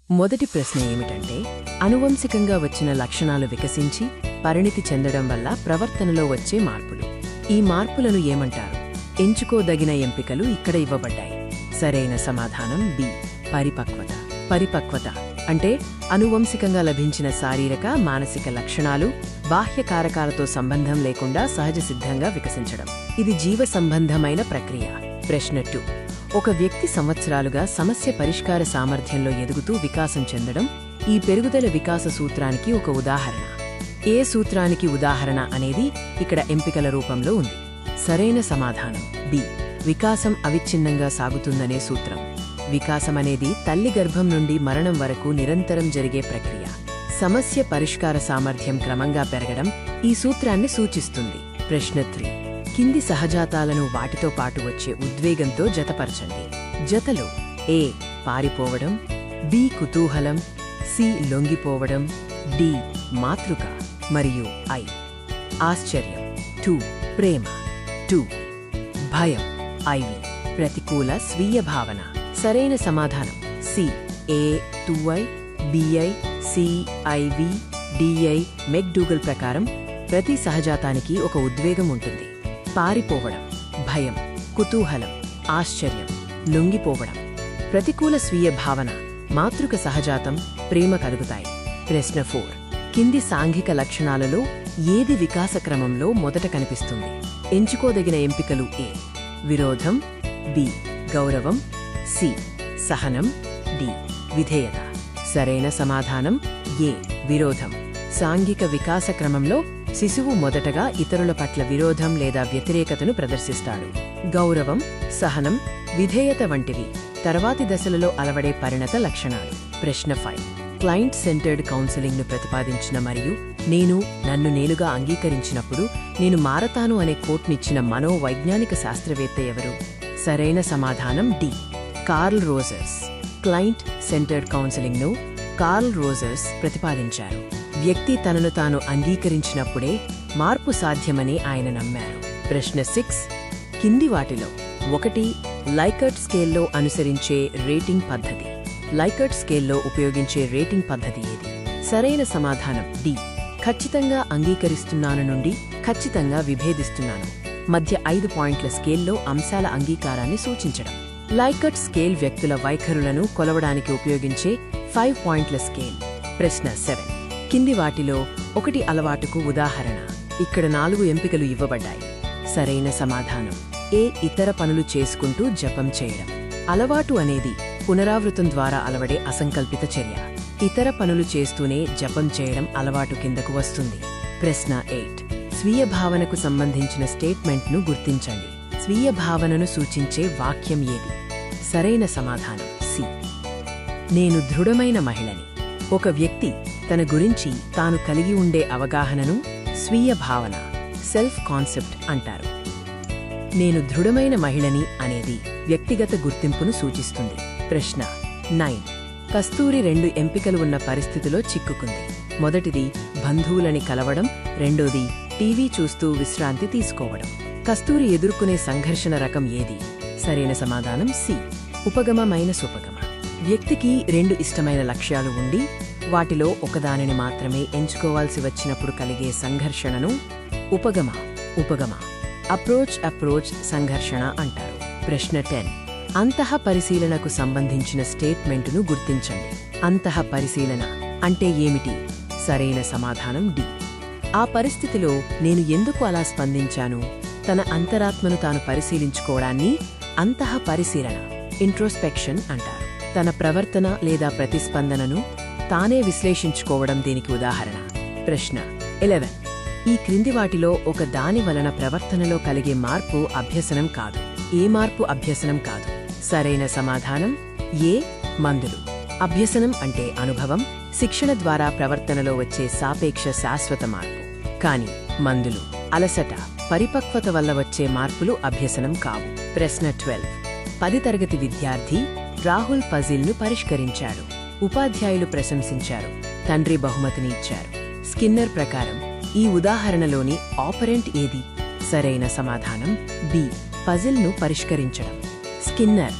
మొదటి ప్రశ్న ఏమిటంటే, అనువంశికంగా వచ్చిన లక్షణాలు వికసించి పరిణితి చెందడం వల్ల ప్రవర్తనలో వచ్చే మార్పులు. ఈ మార్పులను ఏమంటారు? ఎంచుకోదగిన ఎంపికలు ఇక్కడ ఇవ్వబడ్డాయి. సరైన సమాధానం బి, పరిపక్వత. పరిపక్వత అంటే అనువంశికంగా లభించిన శారీరక, మానసిక లక్షణాలు బాహ్య కారకాలతో సంబంధం లేకుండా సహజసిద్ధంగా వికసించడం. ఇది జీవ సంబంధమైన ప్రక్రియ. ప్రశ్న 2. ఒక వ్యక్తి సంవత్సరాలుగా సమస్య పరిష్కార సామర్థ్యంలో ఎదుగుతూ వికాసం చెందడం ఈ పెరుగుదల వికాస సూత్రానికి ఒక ఉదాహరణ. ఏ సూత్రానికి ఉదాహరణ అనేది ఇక్కడ ఎంపికల రూపంలో ఉంది. సరైన సమాధానం బి, వికాసం అవిచ్ఛిన్నంగా సాగుతుందనే సూత్రం. వికాసమనేది తల్లి గర్భం నుండి మరణం వరకు నిరంతరం జరిగే ప్రక్రియ. సమస్య పరిష్కార సామర్థ్యం క్రమంగా పెరగడం ఈ సూత్రాన్ని సూచిస్తుంది. ప్రశ్న 3. కింది సహజాతాలను వాటితో పాటు వచ్చే ఉద్వేగంతో జతపరచండి. జతలో ఏ, పారిపోవడం, బి, కుతూహలం, సి, లొంగిపోవడం, డి, మాతృక మరియు ఐ, ఆశ్చర్యం. 2. ప్రేమ. 2. భయం. ఐవి, ప్రతికూల స్వీయ భావన. సరైన సమాధానం సి, ఏ, 2ఐ, బిఐ, సిఐవి, డిఐ. మెక్డూగల్ ప్రకారం ప్రతి సహజాతానికి ఒక ఉద్వేగం ఉంటుంది. పారిపోవడం, భయం, కుతూహలం, ఆశ్చర్యం, లొంగిపోవడం, ప్రతికూల స్వీయ భావన, మాతృక సహజాతం, ప్రేమ కలుగుతాయి. ప్రశ్న 4. కింది సాంఘిక లక్షణాలలో ఏది వికాస క్రమంలో మొదట కనిపిస్తుంది? ఎంచుకోదగిన ఎంపికలు ఏ, విరోధం, బి, గౌరవం, సి, సహనం, డి, విధేయత. సరైన సమాధానం ఏ, విరోధం. సాంఘిక వికాస క్రమంలో శిశువు మొదటగా ఇతరుల పట్ల విరోధం లేదా వ్యతిరేకతను ప్రదర్శిస్తాడు. గౌరవం, సహనం, విధేయత వంటివి తర్వాతి దశలలో అలవడే పరిణత లక్షణాలు. ప్రశ్న 5. క్లయింట్ సెంటర్డ్ కౌన్సెలింగ్ను ప్రతిపాదించిన మరియు నన్ను నేనుగా అంగీకరించినప్పుడు నేను మారతాను అనే కోట్నిచ్చిన మనోవైజ్ఞానిక శాస్త్రవేత్త ఎవరు? సరైన సమాధానం D, Carl Rogers. Client centred కౌన్సెలింగ్ను కార్ల్ రోజర్స్ ప్రతిపాదించారు. వ్యక్తి తనను తాను అంగీకరించినప్పుడే మార్పు సాధ్యమని ఆయన నమ్మారు. ప్రశ్న 6. కింది వాటిలో 1 లైకర్ట్ స్కేల్లో అనుసరించే రేటింగ్ పద్ధతి. లైకర్ట్ స్కేల్లో ఉపయోగించే రేటింగ్ పద్ధతి ఏది? సరైన సమాధానం డి, ఖచ్చితంగా అంగీకరిస్తున్నాను నుండి ఖచ్చితంగా విభేదిస్తున్నాను మధ్య 5 పాయింట్ల స్కేల్లో అంశాల అంగీకారాన్ని సూచించడం. లైకర్ట్ స్కేల్ వ్యక్తుల వైఖరులను కొలవడానికి ఉపయోగించే 5 పాయింట్ల స్కేల్. ప్రశ్న 7. కింది వాటిలో 1 అలవాటుకు ఉదాహరణ. ఇక్కడ 4 ఎంపికలు ఇవ్వబడ్డాయి. సరైన సమాధానం ఏ, ఇతర పనులు చేసుకుంటూ జపం చేయడం. అలవాటు అనేది పునరావృతం ద్వారా అలవడే అసంకల్పిత చర్య. ఇతర పనులు చేస్తూనే జపం చేయడం అలవాటు కిందకు వస్తుంది. ప్రశ్న 8. స్వీయ భావనకు సంబంధించిన స్టేట్మెంట్ను గుర్తించండి. స్వీయ భావనను సూచించే వాక్యం ఏది? సరైన సమాధానం సి, నేను దృఢమైన మహిళని. ఒక వ్యక్తి తన గురించి తాను కలిగి ఉండే అవగాహనను స్వీయ భావన, సెల్ఫ్ కాన్సెప్ట్ అంటారు. నేను దృఢమైన మహిళని అనేది వ్యక్తిగత గుర్తింపును సూచిస్తుంది. ప్రశ్న 9. కస్తూరి 2 ఎంపికలు ఉన్న పరిస్థితిలో చిక్కుకుంది. మొదటిది బంధువులని కలవడం, రెండోది టీవీ చూస్తూ విశ్రాంతి తీసుకోవడం. కస్తూరి ఎదుర్కొనే సంఘర్షణ రకం ఏది? సరైన సమాధానం సి, ఉపగమ మైనస్ ఉపగమ. వ్యక్తికి 2 ఇష్టమైన లక్ష్యాలు ఉండి వాటిలో ఒకదానిని మాత్రమే ఎంచుకోవాల్సి వచ్చినప్పుడు కలిగే సంఘర్షణను ఉపగమ, అప్రోచ్ సంఘర్షణ అంటారు. ప్రశ్న 10. అంతః పరిశీలనకు సంబంధించిన స్టేట్మెంటును గుర్తించండి. అంతః పరిశీలన అంటే ఏమిటి? సరైన సమాధానం డి, ఆ పరిస్థితిలో నేను ఎందుకు అలా స్పందించాను? తన అంతరాత్మను తాను పరిశీలించుకోవడాన్ని అంతః పరిశీలన, ఇంట్రోస్పెక్షన్ అంటారు. తన ప్రవర్తన లేదా ప్రతిస్పందనను తానే విశ్లేషించుకోవడం దీనికి ఉదాహరణ. ప్రశ్న 11. ఈ క్రింది వాటిలో ఒక దాని వలన ప్రవర్తనలో కలిగే మార్పు అభ్యసనం కాదు. ఏ మార్పు అభ్యసనం కాదు? సరైన సమాధానం ఏ, మందులు. అభ్యసనం అంటే అనుభవం, శిక్షణ ద్వారా ప్రవర్తనలో వచ్చే సాపేక్ష శాశ్వత మార్పు. కాని మందులు, అలసట, పరిపక్వత వల్ల వచ్చే మార్పులు అభ్యసనం కావు. ప్రశ్న 12. 10 తరగతి విద్యార్థి రాహుల్ పజిల్ను పరిష్కరించాడు. ఉపాధ్యాయులు ప్రశంసించారు, తండ్రి బహుమతిని ఇచ్చారు. స్కిన్నర్ ప్రకారం ఈ ఉదాహరణలోని ఆపరెంట్ ఏది? సరైన సమాధానం బి, పజిల్ను పరిష్కరించడం. స్కిన్నర్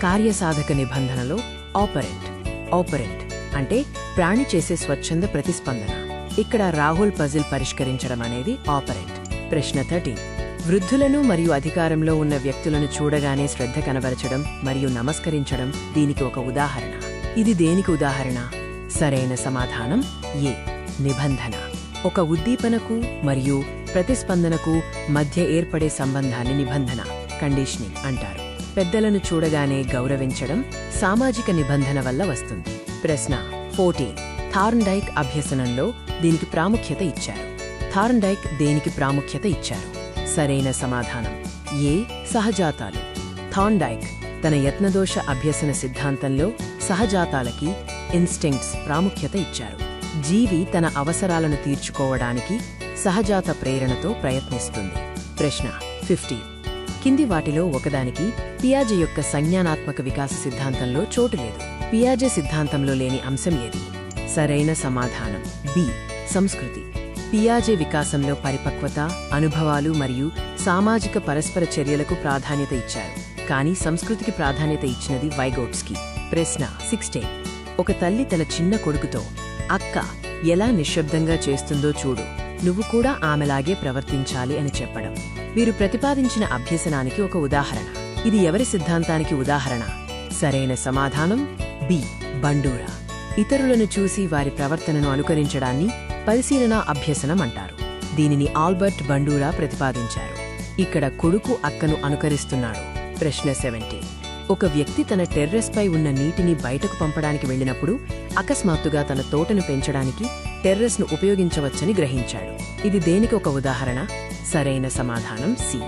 కార్యసాధక నిబంధనలో ఆపరెంట్ అంటే ప్రాణి చేసే స్వచ్ఛంద ప్రతిస్పందన. ఇక్కడ రాహుల్ పజిల్ పరిష్కరించడం అనేది ఆపరెంట్. ప్రశ్న 13. వృద్ధులను మరియు అధికారంలో ఉన్న వ్యక్తులను చూడగానే శ్రద్ధ కనబరచడం మరియు నమస్కరించడం దీనికి ఒక ఉదాహరణ. ఇది దేనికి ఉదాహరణ? సరైన సమాధానం ఏ. నిబంధన. ఒక ఉద్దీపనకు మరియు ప్రతిస్పందనకు మధ్య ఏర్పడే సంబంధాన్ని నిబంధన, కండిషనింగ్ అంటారు. పెద్దలను చూడగానే గౌరవించడం సామాజిక నిబంధన వల్ల వస్తుంది. ప్రశ్న 14. థార్న్డైక్ అభ్యసనంలో దీనికి ప్రాముఖ్యత ఇచ్చారు. థార్న్డైక్ దేనికి ప్రాముఖ్యత ఇచ్చారు? సరైన సమాధానం ఏ. సహజాతాలు. థార్న్డైక్ తన యత్నదోష అభ్యసన సిద్ధాంతంలో సహజాతాలకి, ఇన్స్టింక్ట్స్ ప్రాముఖ్యత ఇచ్చారు. జీవి తన అవసరాలను తీర్చుకోవడానికి సహజాత ప్రేరణతో ప్రయత్నిస్తుంది. ప్రశ్న 15. కింది వాటిలో ఒకదానికి పియాజే యొక్క సంజ్ఞానాత్మక వికాస సిద్ధాంతంలో చోటు లేదు. పియాజే సిద్ధాంతంలో లేని అంశం ఏది? సరైన సమాధానం బి. సంస్కృతి. పియాజే వికాసంలో పరిపక్వత, అనుభవాలు మరియు సామాజిక పరస్పర చర్యలకు ప్రాధాన్యత ఇచ్చారు, కానీ సంస్కృతికి ప్రాధాన్యత ఇచ్చినది వైగోట్స్కీ. ప్రశ్న 16. ఒక తల్లి తన చిన్న కొడుకుతో, అక్క ఎలా నిశ్శబ్దంగా చేస్తుందో చూడు, నువ్వు కూడా ఆమెలాగే ప్రవర్తించాలి అని చెప్పడం వీరు ప్రతిపాదించిన అభ్యసనానికి ఒక ఉదాహరణ. ఇది ఎవరి సిద్ధాంతానికి ఉదాహరణ? సరైన సమాధానం బి. బండూరా. ఇతరులను చూసి వారి ప్రవర్తనను అనుకరించడాన్ని పరిశీలనా అభ్యసనం అంటారు. దీనిని ఆల్బర్ట్ బండూరా ప్రతిపాదించారు. ఇక్కడ కొడుకు అక్కను అనుకరిస్తున్నాడు. ప్రశ్న 17. ఒక వ్యక్తి తన టెర్రస్పై ఉన్న నీటిని బయటకు పంపడానికి వెళ్లినప్పుడు అకస్మాత్తుగా తన తోటను పెంచడానికి టెర్రస్ను ఉపయోగించవచ్చని గ్రహించాడు. ఇది దేనికి ఒక ఉదాహరణ? సరైన సమాధానం సి.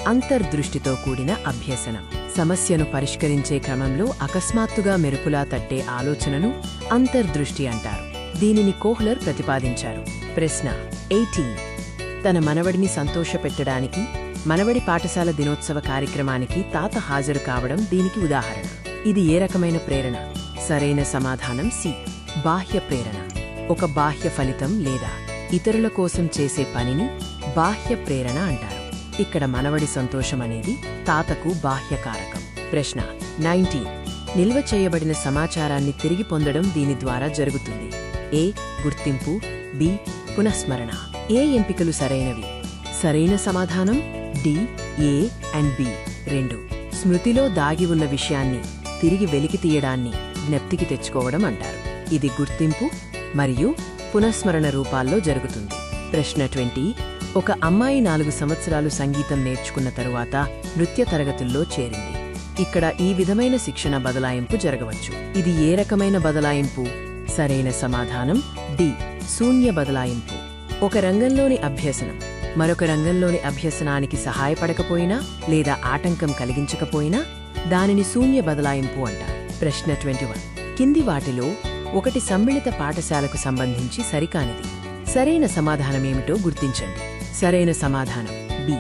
అంతర్దృష్టితో కూడిన అభ్యసనం. సమస్యను పరిష్కరించే క్రమంలో అకస్మాత్తుగా మెరుపులా తట్టే ఆలోచనను అంతర్దృష్టి అంటారు. దీనిని కోహ్లర్ ప్రతిపాదించారు. ప్రశ్న 18. తన మనవడిని సంతోషపెట్టడానికి మనవడి పాఠశాల దినోత్సవ కార్యక్రమానికి తాత హాజరు కావడం దీనికి ఉదాహరణ. ఇది ఏ రకమైన ప్రేరణ? సరైన సమాధానం సి. బాహ్య ప్రేరణ. ఒక బాహ్య ఫలితం లేదా ఇతరుల కోసం చేసే పనిని బాహ్య ప్రేరణ అంటారు. ఇక్కడ మనవడి సంతోషమనేది తాతకు బాహ్య కారకం. ప్రశ్న 19. నిల్వ చేయబడిన సమాచారాన్ని తిరిగి పొందడం దీని ద్వారా జరుగుతుంది. ఏ. గుర్తింపు. బి. పునఃస్మరణ. ఏ ఎంపికలు సరైనవి? సరైన సమాధానం డి. ఏ అండ్ బి రెండు. స్మృతిలో దాగి ఉన్న విషయాన్ని తిరిగి వెలికితీయడాన్ని జ్ఞప్తికి తెచ్చుకోవడం అంటారు. ఇది గుర్తింపు మరియు పునఃస్మరణ రూపాల్లో జరుగుతుంది. ప్రశ్న 20. ఒక అమ్మాయి 4 సంవత్సరాలు సంగీతం నేర్చుకున్న తరువాత నృత్య తరగతుల్లో చేరింది. ఇక్కడ ఈ విధమైన శిక్షణ బదలాయింపు జరగవచ్చు. ఇది ఏ రకమైన బదలాయింపు? సరైన సమాధానం డి. శూన్య బదలాయింపు. ఒక రంగంలోని అభ్యసనం మరొక రంగంలోని అభ్యసనానికి సహాయపడకపోయినా లేదా ఆటంకం కలిగించకపోయినా దానిని శూన్య బదలాయింపు అంటారు. ప్రశ్న 21. కింది వాటిలో ఒకటి సమ్మిళిత పాఠశాలకు సంబంధించి సరికానిది. సరైన సమాధానమేమిటో గుర్తించండి. సరైన సమాధానం బి.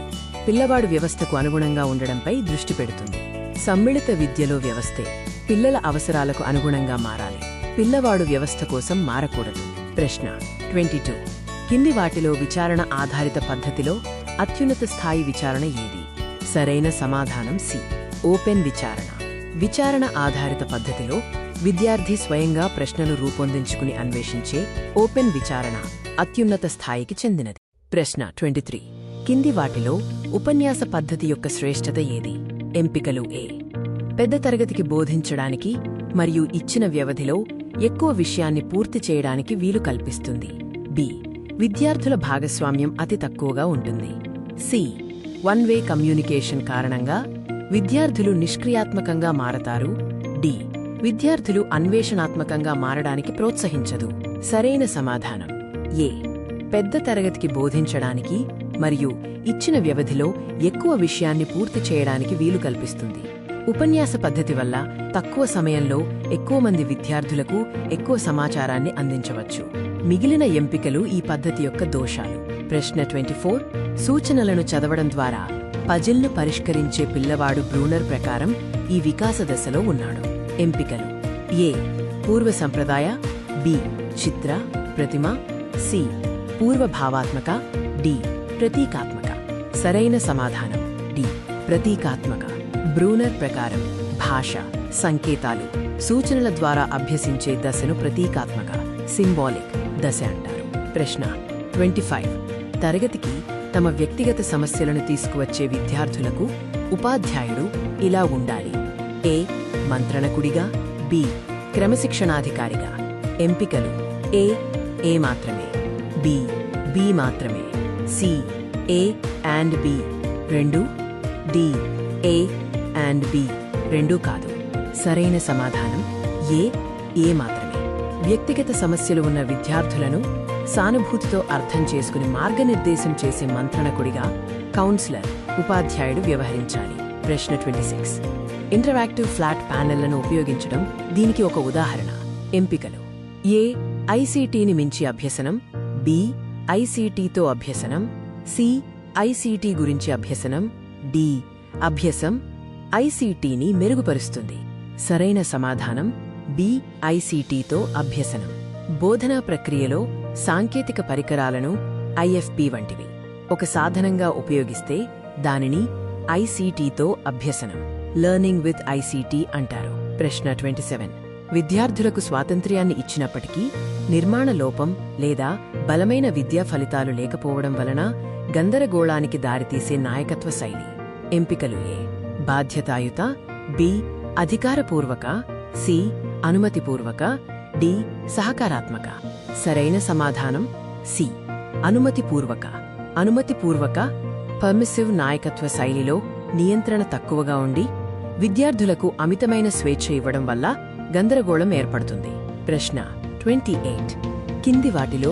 పిల్లవాడు వ్యవస్థకు అనుగుణంగా ఉండడంపై దృష్టి పెడుతుంది. సమ్మిళిత విద్యలో వ్యవస్థే పిల్లల అవసరాలకు అనుగుణంగా మారాలి. పిల్లవాడు వ్యవస్థ కోసం మారకూడదు. ప్రశ్న 22. కింది వాటిలో విచారణ ఆధారిత పద్ధతిలో అత్యున్నత స్థాయి విచారణ ఏది? సరైన సమాధానం సి. ఓపెన్ విచారణ. విచారణ ఆధారిత పద్ధతిలో విద్యార్థి స్వయంగా ప్రశ్నలు రూపొందించుకుని అన్వేషించే ఓపెన్ విచారణ అత్యున్నత స్థాయికి చెందినది. ప్రశ్న 23. కింది వాటిలో ఉపన్యాస పద్ధతి యొక్క శ్రేష్ఠత ఏది? ఎంపికలు ఏ. పెద్ద తరగతికి బోధించడానికి మరియు ఇచ్చిన వ్యవధిలో ఎక్కువ విషయాన్ని పూర్తి చేయడానికి వీలు కల్పిస్తుంది. బి. విద్యార్థుల భాగస్వామ్యం అతి తక్కువగా ఉంటుంది. సి. వన్ వే కమ్యూనికేషన్ కారణంగా విద్యార్థులు నిష్క్రియాత్మకంగా మారతారు. డి. విద్యార్థులు అన్వేషణాత్మకంగా మారడానికి ప్రోత్సహించదు. సరైన సమాధానం ఏ. పెద్ద తరగతికి బోధించడానికి మరియు ఇచ్చిన వ్యవధిలో ఎక్కువ విషయాన్ని పూర్తి చేయడానికి వీలు కల్పిస్తుంది. ఉపన్యాస పద్ధతి వల్ల తక్కువ సమయంలో ఎక్కువ మంది విద్యార్థులకు ఎక్కువ సమాచారాన్ని అందించవచ్చు. మిగిలిన ఎంపికలు ఈ పద్ధతి యొక్క దోషాలు. ప్రశ్న 24. సూచనలను చదవడం ద్వారా పజిల్ను పరిష్కరించే పిల్లవాడు బ్రూనర్ ప్రకారం ఈ వికాస దశలో ఉన్నాడు. ఎంపికలు ఏ. పూర్వ సంప్రదాయ. బి. చిత్ర ప్రతిమ. సి. పూర్వ భావాత్మక. డి. ప్రతీకాత్మక. సరైన సమాధానం డి. ప్రతీకాత్మక. బ్రూనర్ ప్రకారం భాష సంకేతాలు, సూచనల ద్వారా అభ్యసించే దశను ప్రతీకాత్మక సింబాలిక్ దశ అంటారు. ప్రశ్న 25. తరగతికి తమ వ్యక్తిగత సమస్యలను తీసుకువచ్చే విద్యార్థులకు ఉపాధ్యాయుడు ఇలా ఉండాలి. ఏ. మంత్రణకుడిగా. బి. క్రమశిక్షణాధికారిగా. ఎంపికలు: ఏ. ఏ మాత్రమే. బి. బి మాత్రమే. సి. ఏ అండ్ బి రెండు. డి. ఏ అండ్ బి రెండూ కాదు. సరైన సమాధానం ఏ. ఏ మాత్రమే. వ్యక్తిగత సమస్యలు ఉన్న విద్యార్థులను సానుభూతితో అర్థం చేసుకుని మార్గనిర్దేశం చేసే మంత్రణకుడిగా కౌన్సిలర్, ఉపాధ్యాయుడు వ్యవహరించాలి. ప్రశ్న 26. ఇంటరాక్టివ్ ఫ్లాట్ ప్యానెళ్లను ఉపయోగించడం దీనికి ఒక ఉదాహరణ. ఎంపికలు: ఏ. ఐసీటీని మించి అభ్యసనం. బి. ఐసీటీతో అభ్యసనం. సి. ఐసీటీ గురించి అభ్యసనం. డి. అభ్యసం ఐసీటీని మెరుగుపరుస్తుంది. సరైన సమాధానం బి. ఐసీటీతో అభ్యసనం. బోధనా ప్రక్రియలో సాంకేతిక పరికరాలను ఐఎఫ్పి వంటివి ఒక సాధనంగా ఉపయోగిస్తే దానిని ఐసీటీతో అభ్యసనం, లెర్నింగ్ విత్ ఐసీటీ అంటారు. ప్రశ్న 27. విద్యార్థులకు స్వాతంత్ర్యాన్ని ఇచ్చినప్పటికీ నిర్మాణ లోపం లేదా బలమైన విద్యా ఫలితాలు లేకపోవడం వలన గందరగోళానికి దారితీసే నాయకత్వ శైలి. ఎంపికలు: ఏ. బాధ్యతాయుత. బి. అధికారపూర్వక. సి. అనుమతిపూర్వక. డి. సహకారాత్మక. సరైన సమాధానం సి. అనుమతిపూర్వక. అనుమతిపూర్వక పర్మిసివ్ నాయకత్వ శైలిలో నియంత్రణ తక్కువగా ఉండి విద్యార్థులకు అమితమైన స్వేచ్ఛ ఇవ్వడం వల్ల గందరగోళం ఏర్పడుతుంది. ప్రశ్న 28. కింది వాటిలో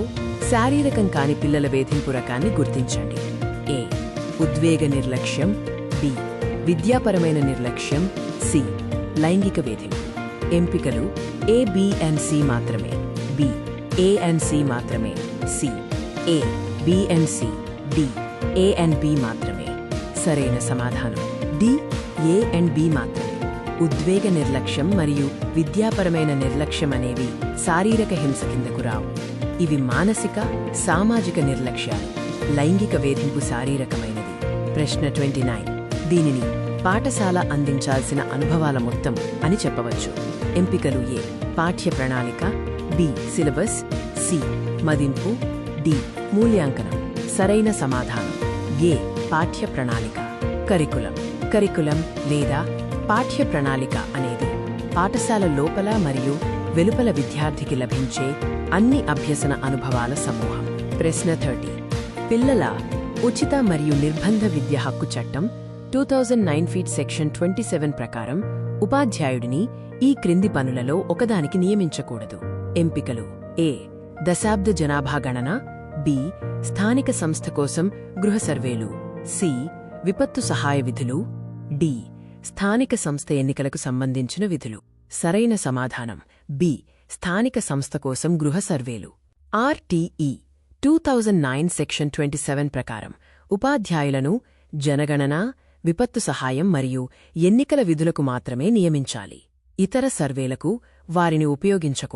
శారీరకం కాని పిల్లల వేధింపు రకాన్ని గుర్తించండి. ఏ. ఉద్వేగ నిర్లక్ష్యం. బి. విద్యాపరమైన నిర్లక్ష్యం. సి. లైంగిక వేధింపు. ఎంపికలు: ఏ. బి అండ్ సి మాత్రమే. బి. ఏ అండ్ సి మాత్రమే. C. A. B and C. D. A and B మాత్రమే. సరైన సమాధానం డి. ఏ అండ్ బి మాత్రమే. ఉద్వేగ నిర్లక్ష్యం మరియు విద్యాపరమైన నిర్లక్ష్యం అనేవి శారీరక హింస కిందకు రావు. ఇవి మానసిక, సామాజిక నిర్లక్ష్యాలు. లైంగిక వేధింపు శారీరకమైనది. ప్రశ్న 29. దీనిని పాఠశాల అందించాల్సిన అనుభవాల మొత్తం అని చెప్పవచ్చు. ఎంపికలు: ఏ. పాఠ్య ప్రణాళిక. బి. సిలబస్. సి. మదింపు. డి. మూల్యాంకనం. సరైన సమాధానం ఏ. పాఠ్య ప్రణాళిక. కరికులం. కరికులం లేదా పాఠ్య ప్రణాళిక అనేది పాఠశాల లోపల మరియు వెలుపల విద్యార్థికి లభించే అన్ని అభ్యసన అనుభవాల సమూహం. ప్రశ్న 30. పిల్లల ఉచిత మరియు నిర్బంధ విద్య హక్కు చట్టం 2009 ఫీట్ సెక్షన్ 27 ప్రకారం ఉపాధ్యాయుడిని ఈ క్రింది పనులలో ఒకదానికి నియమించకూడదు. ఎంపికలు: ఏ. దశాబ్ద జనాభా గణన. బి. స్థానిక సంస్థ కోసం గృహ సర్వేలు. సి. విపత్తు సహాయ విధులు. డి. స్థానిక సంస్థ ఎన్నికలకు సంబంధించిన విధులు. సరైన సమాధానం బి. స్థానిక సంస్థ కోసం గృహ సర్వేలు. ఆర్టీఈ 2009 సెక్షన్ 27 ప్రకారం ఉపాధ్యాయులను జనగణన, విపత్తు సహాయం మరియు ఎన్నికల విధులకు మాత్రమే నియమించాలి. ఇతర సర్వేలకు వారిని ఉపయోగించకూడదు.